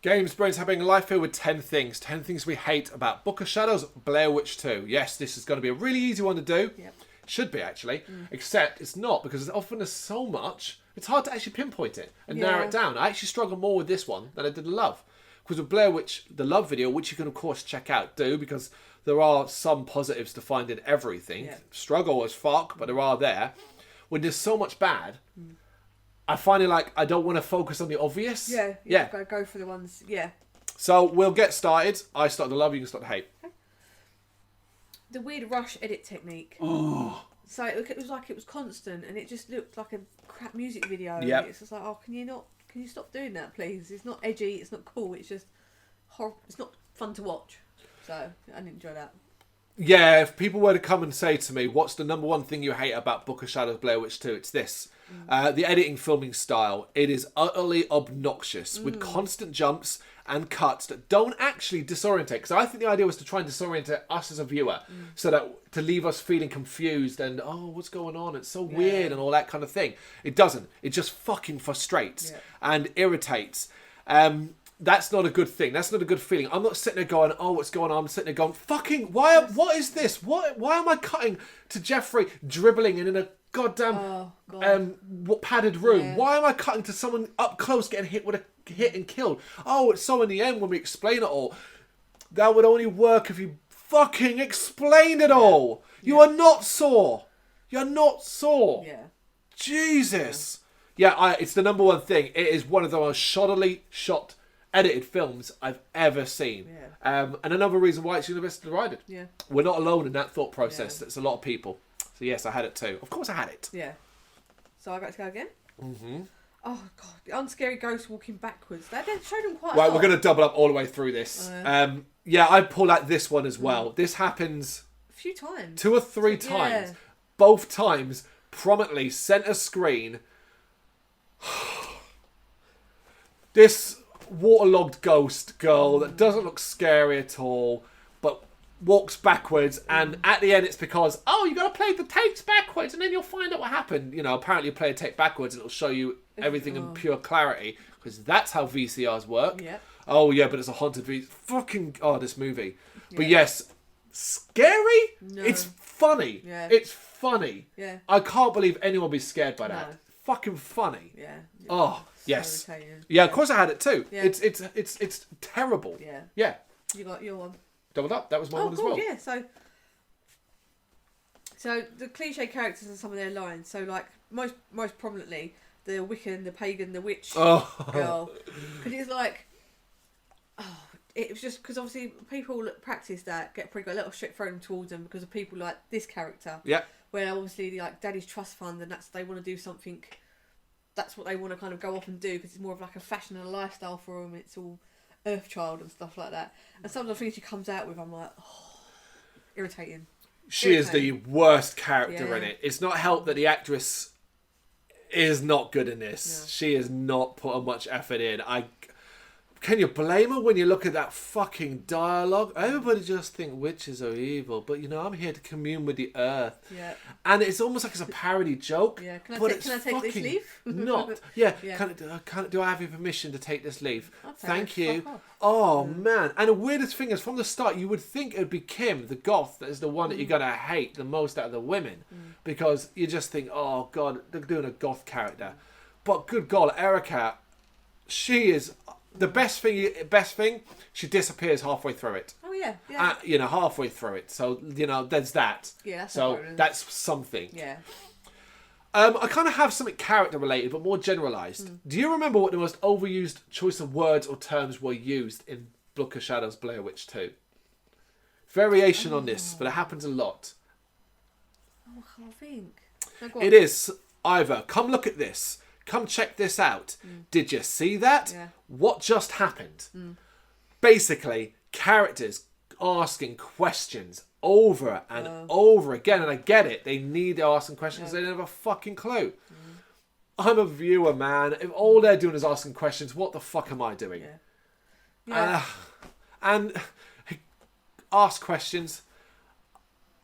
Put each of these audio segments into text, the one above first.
Games, Brains, Having a Life here with 10 things. 10 things we hate about Book of Shadows, Blair Witch 2. Yes, this is going to be a really easy one to do. Yep. Should be, actually. Except it's not, because often there's so much, it's hard to actually pinpoint it and narrow it down. I actually struggle more with this one than I did the Love. Because with Blair Witch, the Love video, which you can, of course, check out, because there are some positives to find in everything. Yeah. Struggle as fuck, but there are there. When there's so much bad... I find it like I don't want to focus on the obvious. Yeah. Go for the ones. Yeah. So we'll get started. I start the love. You can start the hate. Okay. The weird rush edit technique. Oh. So it was like it was constant, and it just looked like a crap music video. Yeah. It's just like, oh, can you stop doing that, please? It's not edgy. It's not cool. It's just horrible. It's not fun to watch. So I didn't enjoy that. Yeah, if people were to come and say to me, what's the number one thing you hate about Book of Shadows Blair Witch 2? It's this. The editing filming style. It is utterly obnoxious with constant jumps and cuts that don't actually disorientate. Because I think the idea was to try and disorientate us as a viewer so that to leave us feeling confused and, oh, what's going on? It's so weird and all that kind of thing. It doesn't. It just fucking frustrates and irritates. That's not a good thing. That's not a good feeling. I'm not sitting there going, oh, what's going on? I'm sitting there going, fucking, what is this? Why am I cutting to Jeffrey dribbling in a goddamn padded room? Yeah. Why am I cutting to someone up close getting hit with a hit and killed? Oh, it's so in the end when we explain it all. That would only work if you fucking explained it all. You are not Saw. You're not Saw. Yeah. Jesus. Yeah, it's the number one thing. It is one of the most shoddily shot edited films I've ever seen. And another reason why it's universally derided. Yeah. We're not alone in that thought process. That's a lot of people. So yes, I had it too. Of course I had it. Yeah. So I got to go again? Mm-hmm. Oh, God. The unscary ghost walking backwards. They showed them quite a lot. We're going to double up all the way through this. I pull out this one as well. This happens... a few times. 2 or 3 times. Both times, prominently, centre screen. This waterlogged ghost girl that doesn't look scary at all, but walks backwards, and at the end it's because, oh, you got to play the tapes backwards and then you'll find out what happened. Apparently you play a tape backwards and it'll show you everything in pure clarity, because that's how VCRs work. Oh yeah, but it's a haunted fucking this movie. But yes, scary? No. It's funny. It's funny. I can't believe anyone would be scared by that. Fucking funny. Oh, yes. Yeah, of course I had it too. It's terrible. Yeah. You got your one. Doubled up. That was my one as well. Yeah, so the cliche characters and some of their lines. So like most prominently, the Wiccan, the pagan, the witch girl. Because it's like, it was just because obviously people that practice that get a little shit thrown towards them because of people like this character. Yeah. Where obviously like Daddy's trust fund, and they want to do something. That's what they want to kind of go off and do, because it's more of like a fashion and a lifestyle for them. It's all Earthchild and stuff like that. And some of the things she comes out with, I'm like, irritating. She is the worst character in it. It's not helped that the actress is not good in this. Yeah. She has not put much effort in. Can you blame her when you look at that fucking dialogue? Everybody just think witches are evil, but I'm here to commune with the earth. Yeah. And it's almost like it's a parody joke. Yeah. Can I take this leaf? Not. Yeah. Do I have your permission to take this leaf? Thank you. Oh man. And the weirdest thing is, from the start, you would think it would be Kim, the goth, that is the one that you're gonna hate the most out of the women, because you just think, oh god, they're doing a goth character. But good God, Erica, she is. The best thing, she disappears halfway through it. Oh yeah. Halfway through it. So there's that. Yeah. That's something. Yeah. I kind of have something character related, but more generalised. Do you remember what the most overused choice of words or terms were used in Book of Shadows Blair Witch 2? Variation on this, but it happens a lot. Oh, I can't think. It is either, come look at this. Come check this out. Did you see that? Yeah. What just happened? Basically, characters asking questions over and over again. And I get it. They need to ask some questions. They don't have a fucking clue. I'm a viewer, man. If all they're doing is asking questions, what the fuck am I doing? And ask questions.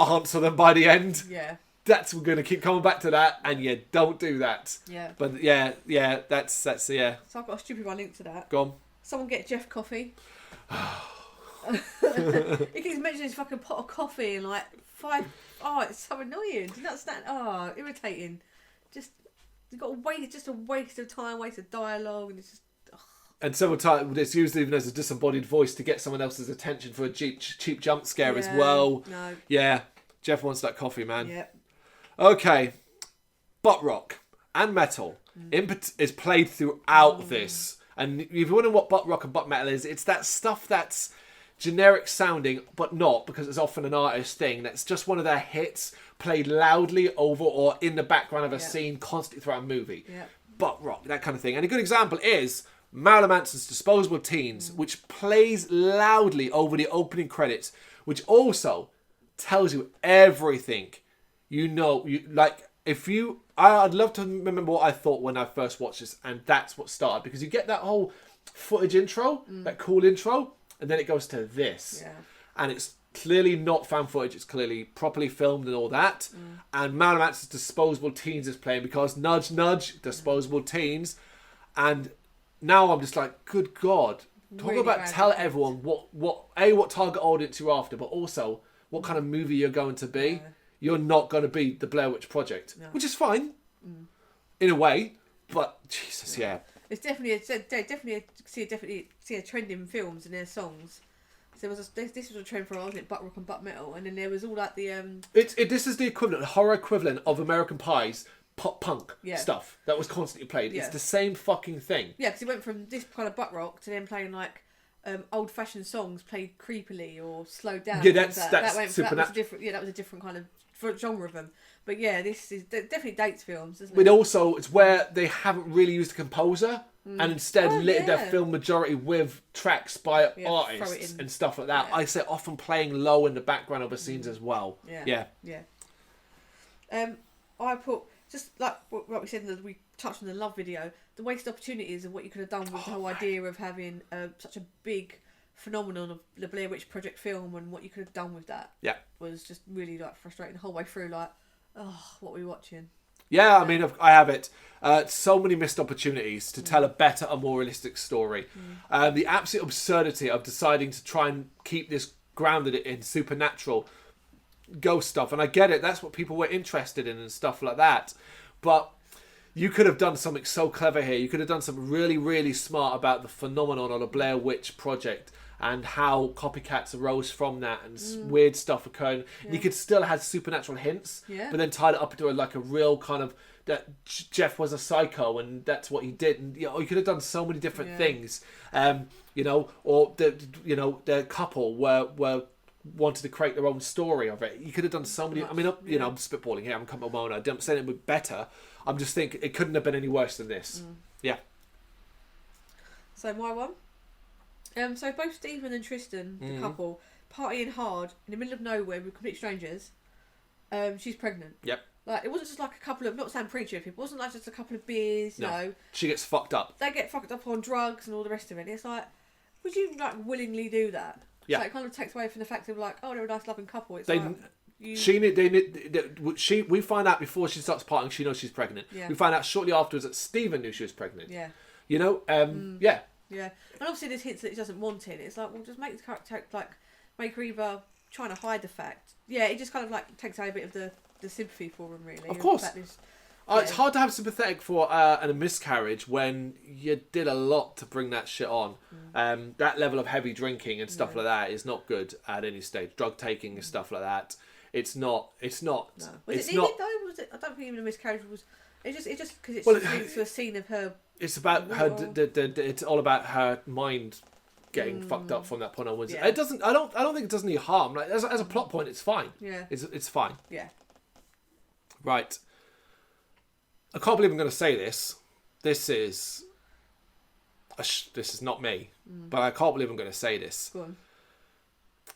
Answer them by the end. Yeah. We're going to keep coming back to that, and don't do that. Yeah. But that's. So I've got a stupid one linked to that. Go on. Someone get Jeff coffee. He keeps mentioning his fucking pot of coffee and like 5. Oh, it's so annoying. Do you not understand? Oh, irritating. Just you got to wait. It's just a waste of time, waste of dialogue, and it's just. And several times it's used even as a disembodied voice to get someone else's attention for a cheap jump scare as well. No. Yeah, Jeff wants that coffee, man. Yep. Okay, butt rock and metal is played throughout this. And if you wonder what butt rock and butt metal is, it's that stuff that's generic sounding, but not, because it's often an artist thing. That's just one of their hits played loudly over or in the background of a scene constantly throughout a movie. Yep. Butt rock, that kind of thing. And a good example is Marilyn Manson's Disposable Teens, which plays loudly over the opening credits, which also tells you everything you know. I'd love to remember what I thought when I first watched this, and that's what started, because you get that whole footage intro, that cool intro, and then it goes to this. Yeah. And it's clearly not found footage, it's clearly properly filmed and all that. And Marilyn Manson's Disposable Teens is playing because nudge, nudge, Disposable Teens. And now I'm just like, good God. Talk Really about tell everyone what target audience you're after, but also what kind of movie you're going to be. Yeah. You're not going to be the Blair Witch Project, which is fine in a way, but Jesus, yeah. It's definitely see a trend in films and their songs. So this was a trend for wasn't it, butt rock and butt metal, and then there was all like the This is the equivalent, horror equivalent of American Pie's pop punk stuff that was constantly played. It's the same fucking thing. Yeah, because it went from this kind of butt rock to then playing like old-fashioned songs played creepily or slowed down. Yeah, that was a different kind of genre of them. But yeah, this is definitely dates films, isn't it? But also, it's where they haven't really used a composer and instead littered their film majority with tracks by artists and stuff like that. I say often playing low in the background of the scenes as well. Yeah. I put, just like what we said, we touched on the Love video, the wasted opportunities of what you could have done with the whole idea of having such a big phenomenon of the Blair Witch Project film, and what you could have done with that was just really like frustrating the whole way through. Like, what are we watching? Yeah, I mean, I have it. So many missed opportunities to tell a better and more realistic story. The absolute absurdity of deciding to try and keep this grounded in supernatural ghost stuff. And I get it, that's what people were interested in and stuff like that. But you could have done something so clever here. You could have done something really, really smart about the phenomenon of the Blair Witch Project and how copycats arose from that and weird stuff occurring. You could still have supernatural hints, but then tied it up into a real kind of that Jeff was a psycho and that's what he did. And you could have done so many different things. Or the couple were wanted to create their own story of it. You could have done so many. I mean, I'm spitballing here. I'm coming up with my own. I'm saying it would be better. I'm just thinking it couldn't have been any worse than this. Yeah. So my one. So both Stephen and Tristan, the couple, partying hard in the middle of nowhere with complete strangers. She's pregnant. Yep. Like, it wasn't just like a couple of, not saying preacher people, it wasn't like just a couple of beers, you know. She gets fucked up. They get fucked up on drugs and all the rest of it. It's like, would you willingly do that? Yeah. So it kind of takes away from the fact of oh, they're a nice loving couple. It's we find out before she starts partying, she knows she's pregnant. Yeah. We find out shortly afterwards that Stephen knew she was pregnant. Yeah. Yeah. Yeah. And obviously there's hints that she doesn't want it. It's like, well, just make the character, make her either trying to hide the fact. Yeah, it just kind of takes away a bit of the sympathy for him, really. Of course. It's hard to have sympathetic for a miscarriage when you did a lot to bring that shit on. That level of heavy drinking and stuff like that is not good at any stage. Drug taking and stuff like that. It's not. No. Was it needed though? Was it? I don't think even a miscarriage was. It just because it's linked to a scene of her. It's about her. It's all about her mind getting fucked up from that point onwards. It doesn't. I don't think it does any harm. As a plot point, it's fine. Yeah. It's fine. Yeah. Right. I can't believe I'm going to say this. This is not me, but I can't believe I'm going to say this. Go on.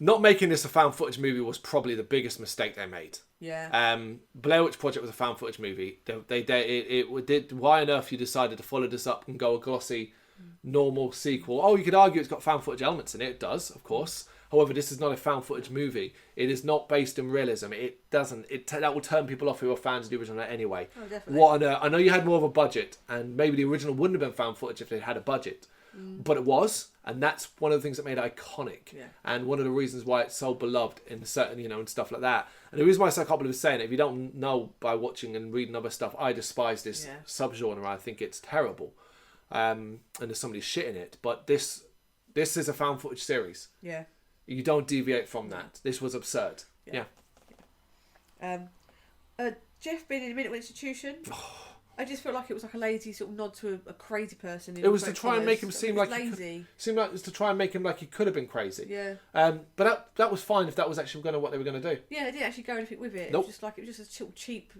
Not making this a found footage movie was probably the biggest mistake they made. Yeah. Blair Witch Project was a found footage movie. It did. Why on earth you decided to follow this up and go a glossy, normal sequel? Oh, you could argue it's got found footage elements in it. It does, of course. However, this is not a found footage movie. It is not based in realism. It doesn't. That will turn people off who are fans of the original anyway. Oh, definitely. What on earth? I know you had more of a budget, and maybe the original wouldn't have been found footage if they had a budget. but it was, and that's one of the things that made it iconic, and one of the reasons why it's so beloved in certain, you know, and stuff like that. And the reason why I can't believe saying it, if you don't know by watching and reading other stuff, I despise this subgenre. I think it's terrible, and there's somebody shit in it. But this is a found footage series. Yeah, you don't deviate from that. This was absurd. Yeah. Jeff being in a mental institution. I just felt like it was like a lazy sort of nod to a crazy person. It was to try and make him seem like lazy. It was to try and make him like he could have been crazy. Yeah. But that was fine if that was actually what they were going to do. Yeah, they didn't actually go anything with it. Nope. It was just a cheap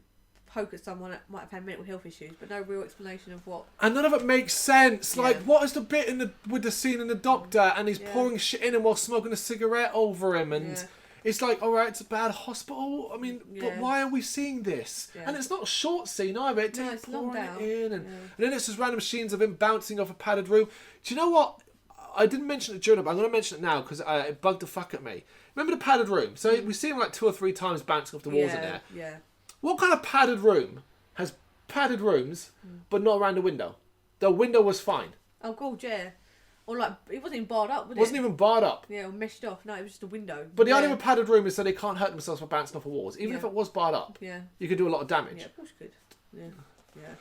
poke at someone that might have had mental health issues, but no real explanation of what. And none of it makes sense. Like, what is the bit with the scene in the doctor and he's pouring shit in him while smoking a cigarette over him and. It's like, all right, it's a bad hospital. I mean, but why are we seeing this? Yeah. And it's not a short scene either. It takes pouring it in, and then it's just random scenes of him bouncing off a padded room. Do you know what? I didn't mention it during it, but I'm going to mention it now because it bugged the fuck at me. Remember the padded room? So we see him like 2 or 3 times bouncing off the walls in there. Yeah. What kind of padded room has padded rooms, but not around the window? The window was fine. Oh, God, yeah. Or like, it wasn't even barred up, was it? Wasn't even barred up. Yeah, or meshed off. No, it was just a window. But the idea of a padded room is so they can't hurt themselves by bouncing off of walls. Even if it was barred up, you could do a lot of damage. Yeah, of course you could. Yeah.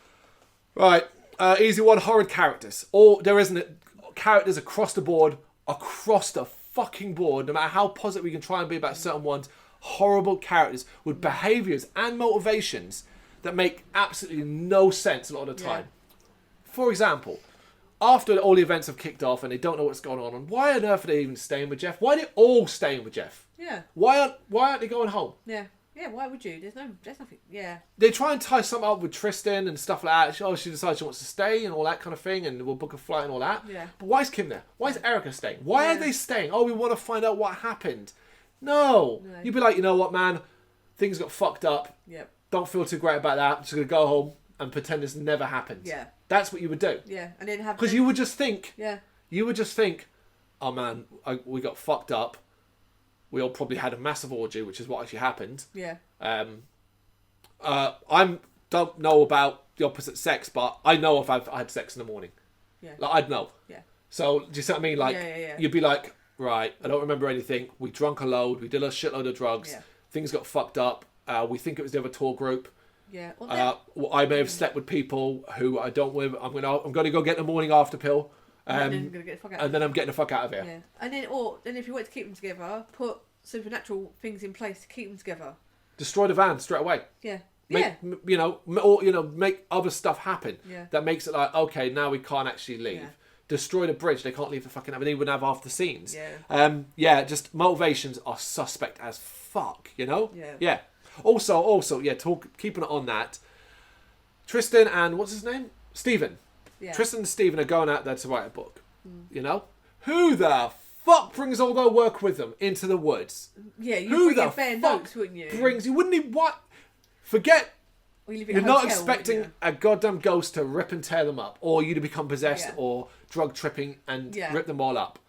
Right, easy one, horrid characters. Or there isn't characters across the board, across the fucking board, no matter how positive we can try and be about certain ones, horrible characters with behaviours and motivations that make absolutely no sense a lot of the time. For example, after all the events have kicked off and they don't know what's going on, why on earth are they even staying with Jeff? Why are they all staying with Jeff? Yeah. Why aren't they going home? Yeah. Yeah, why would you? There's nothing. Yeah. They try and tie something up with Tristan and stuff like that. She decides she wants to stay and all that kind of thing, and we'll book a flight and all that. Yeah. But why is Kim there? Why is Erica staying? Why are they staying? Oh, we want to find out what happened. No. You'd be like, you know what, man? Things got fucked up. Yep. Don't feel too great about that. I'm just going to go home and pretend this never happened. Yeah. That's what you would do. Yeah, and then have... Because you would just think... Yeah. You would just think, oh man, we got fucked up. We all probably had a massive orgy, which is what actually happened. Yeah. I don't know about the opposite sex, but I know if I've had sex in the morning. Yeah. Like, I'd know. Yeah. So, do you see what I mean? Like, you'd be like, right, I don't remember anything. We drunk a load. We did a shitload of drugs. Yeah. Things got fucked up. We think it was the other tour group. Yeah. Well, I may have slept with people who I don't with. I'm gonna go get the morning after pill. And then I'm getting the fuck out of here. Yeah. And then if you want to keep them together, put supernatural things in place to keep them together. Destroy the van straight away. Yeah. Make other stuff happen. Yeah. That makes it like, okay, now we can't actually leave. Yeah. Destroy the bridge. They can't leave the fucking. I mean, they wouldn't have half the scenes. Yeah. Just motivations are suspect as fuck. You know. Yeah. Yeah. Also, keeping it on that, Tristan and what's his name? Stephen. Yeah. Tristan and Stephen are going out there to write a book. You know? Who the fuck brings all their work with them into the woods? Yeah, you'd bring bare notes, wouldn't you? You wouldn't even what? Forget. You're not expecting a goddamn ghost to rip and tear them up, or you to become possessed, or drug tripping and rip them all up.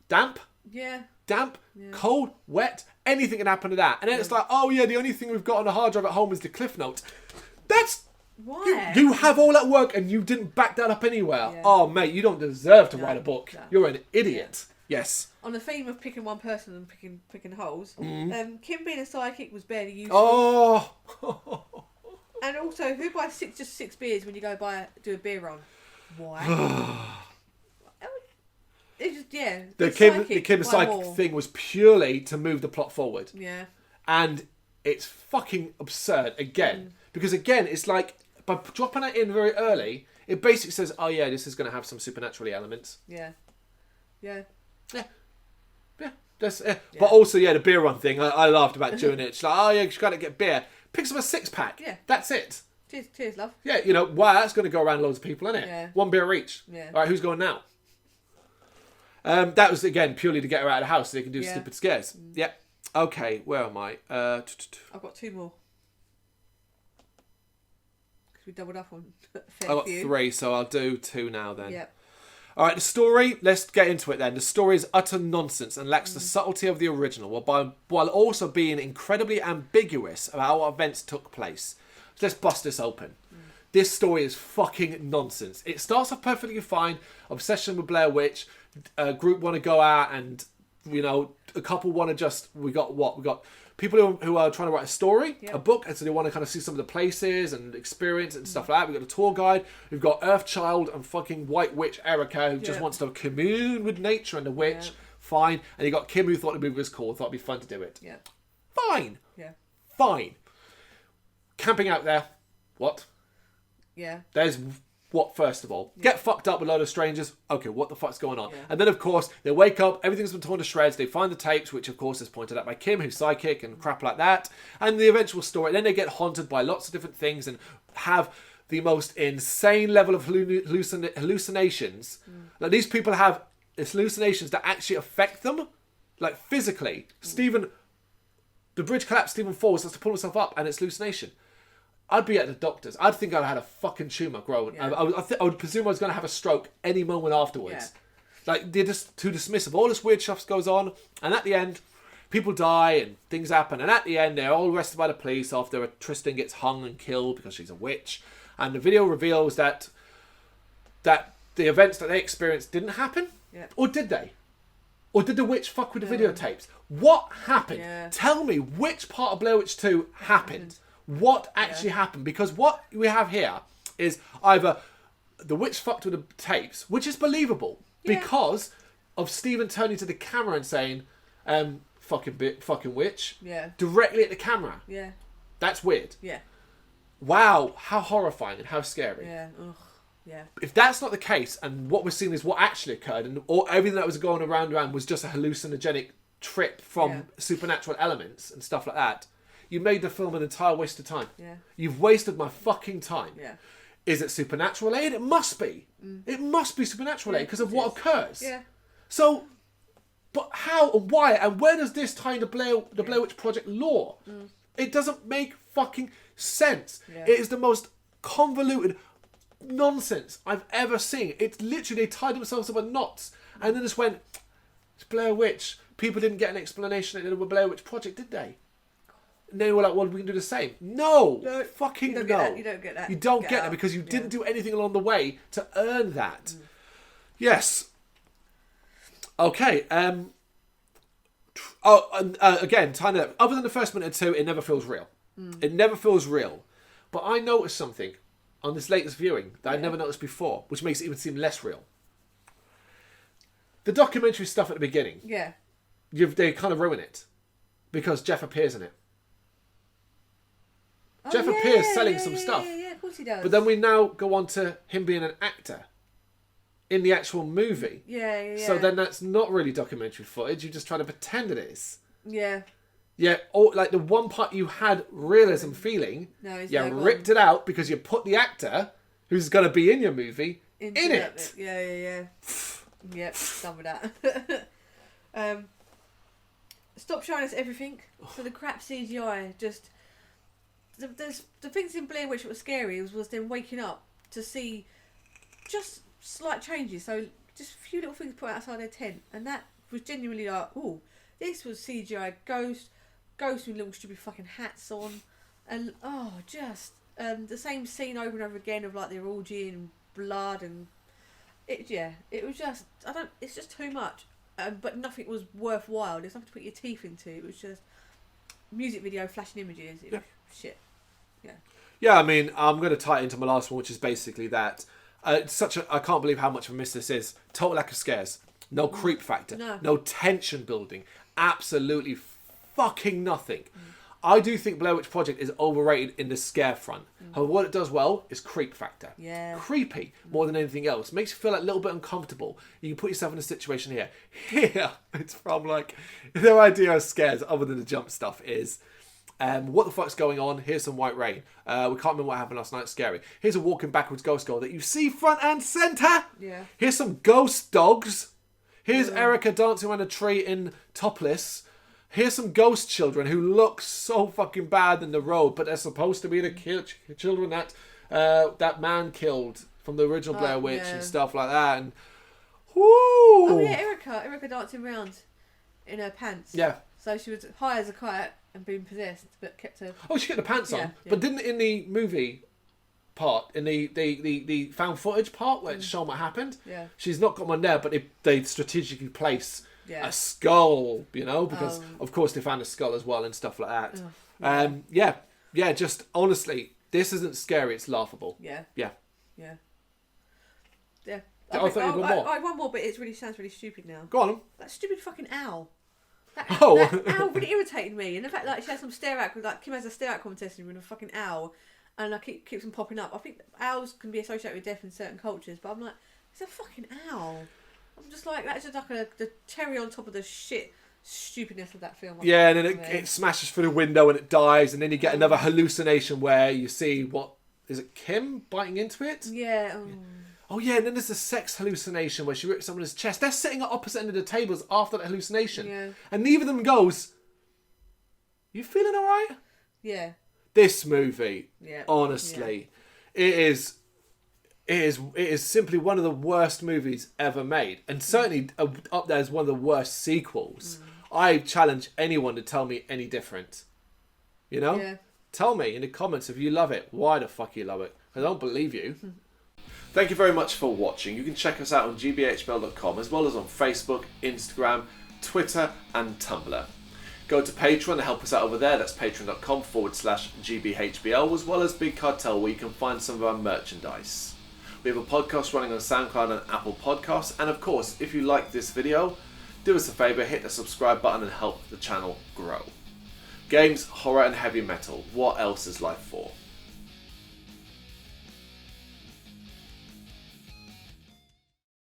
Damp? Yeah. Damp, cold, wet, anything can happen to that. And then it's like, oh yeah, the only thing we've got on the hard drive at home is the cliff notes. That's... Why? You have all that work and you didn't back that up anywhere. Yeah. Oh, mate, you don't deserve to write a book. No. You're an idiot. Yeah. Yes. On the theme of picking one person and picking holes, Kim being a psychic was barely useful. Oh! And also, who buys just six beers when you go do a beer run? Why? It's just, the Kim psychic thing was purely to move the plot forward. Yeah. And it's fucking absurd again. Because again, it's like, by dropping it in very early, it basically says, oh yeah, this is going to have some supernatural elements. Yeah. Yeah. Yeah. Yeah. But also, the beer run thing, I laughed about doing it. It's like, oh yeah, she's got to get beer. Picks up a 6-pack. Yeah. That's it. Cheers, love. Yeah, that's going to go around loads of people, isn't it? Yeah. 1 beer each. Yeah. All right, who's going now? That was, again, purely to get her out of the house so they can do stupid scares. Yeah. Okay, where am I? I've got 2 more. Because we doubled up on I've got 3, so I'll do 2 now then. Yep. All right, the story, let's get into it then. The story is utter nonsense and lacks the subtlety of the original, while also being incredibly ambiguous about how events took place. So let's bust this open. this story is fucking nonsense. It starts off perfectly fine. Obsession with Blair Witch. A group want to go out and, you know, a couple want to just... We got people who are trying to write a story, a book, and so they want to kind of see some of the places and experience and stuff like that. We've got a tour guide. We've got Earthchild and fucking White Witch Erica, who just wants to commune with nature and the witch. Yeah. Fine. And you got Kim, who thought the movie was cool, thought it'd be fun to do it. Yeah. Fine. Yeah. Fine. Camping out there. What? Yeah. There's... What, first of all? Get fucked up with a load of strangers. Okay, what the fuck's going on? Yeah. And then, of course, they wake up, everything's been torn to shreds, they find the tapes, which, of course, is pointed out by Kim, who's psychic and crap like that, and the eventual story. And then they get haunted by lots of different things and have the most insane level of hallucinations. Like, these people have hallucinations that actually affect them, like, physically. The bridge collapsed, Stephen falls, has to pull himself up, and it's hallucination. I'd be at the doctor's. I'd think I'd had a fucking tumour growing. Yeah. I would presume I was going to have a stroke any moment afterwards. Yeah. Like, they're just too dismissive. All this weird stuff goes on. And at the end, people die and things happen. And at the end, they're all arrested by the police after Tristan gets hung and killed because she's a witch. And the video reveals that the events that they experienced didn't happen. Yeah. Or did they? Or did the witch fuck with the videotapes? What happened? Yeah. Tell me which part of Blair Witch 2 happened. What actually happened? Because what we have here is either the witch fucked with the tapes, which is believable because of Stephen turning to the camera and saying, fucking witch, directly at the camera. Yeah. That's weird. Yeah. Wow, how horrifying and how scary. Yeah. Ugh. Yeah. If that's not the case, and what we're seeing is what actually occurred, and everything that was going around was just a hallucinogenic trip from supernatural elements and stuff like that, you made the film an entire waste of time. Yeah. You've wasted my fucking time. Yeah. Is it supernatural aid? It must be. It must be supernatural aid because of what occurs. Yeah. So, but how and why and where does this tie into the Blair Witch Project lore? It doesn't make fucking sense. Yeah. It is the most convoluted nonsense I've ever seen. It's literally, they tied themselves up in knots and then just went, it's Blair Witch. People didn't get an explanation at the Blair Witch Project, did they? And they were like, well, we can do the same. No, fucking no. You don't get that. You don't get that because you didn't do anything along the way to earn that. Yes. Okay. Again, tying it up. Other than the first minute or two, it never feels real. It never feels real. But I noticed something on this latest viewing that I'd never noticed before, which makes it even seem less real. The documentary stuff at the beginning. Yeah. They kind of ruin it because Jeff appears in it. Jeff appears selling some stuff. Yeah, of course he does. But then we now go on to him being an actor in the actual movie. Yeah. So then that's not really documentary footage. You're just trying to pretend it is. Yeah. Yeah, or like the one part you had realism feeling, ripped it out because you put the actor who's going to be in your movie in it. Yeah. Yep, done with that. Stop showing us everything. So the crap CGI just... The things in Blair Witch that were scary was them waking up to see just slight changes. So just a few little things put outside their tent. And that was genuinely like, oh, this was CGI ghosts with little stupid fucking hats on. And, the same scene over and over again of like their orgy and blood and... It was just... It's just too much. But nothing was worthwhile. There's nothing to put your teeth into. It was just music video, flashing images. It was shit. Yeah. Yeah, I mean, I'm going to tie it into my last one, which is basically that I can't believe how much of a miss this is. Total lack of scares. No creep factor. No tension building. Absolutely fucking nothing. I do think Blair Witch Project is overrated in the scare front. However, what it does well is creep factor. Yeah. Creepy more than anything else. Makes you feel like a little bit uncomfortable. You can put yourself in a situation here. Here, it's from like, their idea of scares other than the jump stuff is, what the fuck's going on? Here's some white rain. We can't remember what happened last night. It's scary. Here's a walking backwards ghost girl that you see front and centre. Yeah. Here's some ghost dogs. Here's Erica dancing around a tree in topless. Here's some ghost children who look so fucking bad in the road, but they're supposed to be the children that man killed from the original Blair Witch and stuff like that. And Erica dancing around in her pants. Yeah. So she was high as a kite and being possessed, but kept her. Oh, she kept the pants on, but didn't in the movie part, in the found footage part where it's shown what happened. Yeah. She's not got one there, but they strategically place Yeah. a skull, you know, because of course they found a skull as well and stuff like that. Yeah. Just honestly, this isn't scary. It's laughable. Yeah. Yeah. Yeah. Yeah. I thought you had one more. I one more, but it sounds really stupid now. Go on. That stupid fucking owl. That owl really irritated me. And the fact like she has some stare at, like Kim has a stare at competition with a fucking owl, and like it keeps on popping up. I think owls can be associated with death in certain cultures, but I'm like, it's a fucking owl. I'm just like, that's just like the cherry on top of the stupidness of that film. Yeah, and then it smashes through the window and it dies, and then you get another hallucination where you see what is it, Kim biting into it? Yeah. Oh yeah, and then there's a sex hallucination where she rips someone's chest. They're sitting at opposite end of the tables after that hallucination. Yeah. And neither of them goes, "You feeling alright?" Yeah. This movie, Yeah. honestly, it is simply one of the worst movies ever made. And certainly up there as one of the worst sequels. I challenge anyone to tell me any different. You know? Yeah. Tell me in the comments if you love it. Why the fuck you love it? I don't believe you. Thank you very much for watching. You can check us out on gbhbl.com as well as on Facebook, Instagram, Twitter and Tumblr. Go to Patreon to help us out over there. That's patreon.com/gbhbl, as well as Big Cartel, where you can find some of our merchandise. We have a podcast running on SoundCloud and Apple Podcasts. And of course, if you like this video, do us a favour, hit the subscribe button and help the channel grow. Games, horror and heavy metal. What else is life for?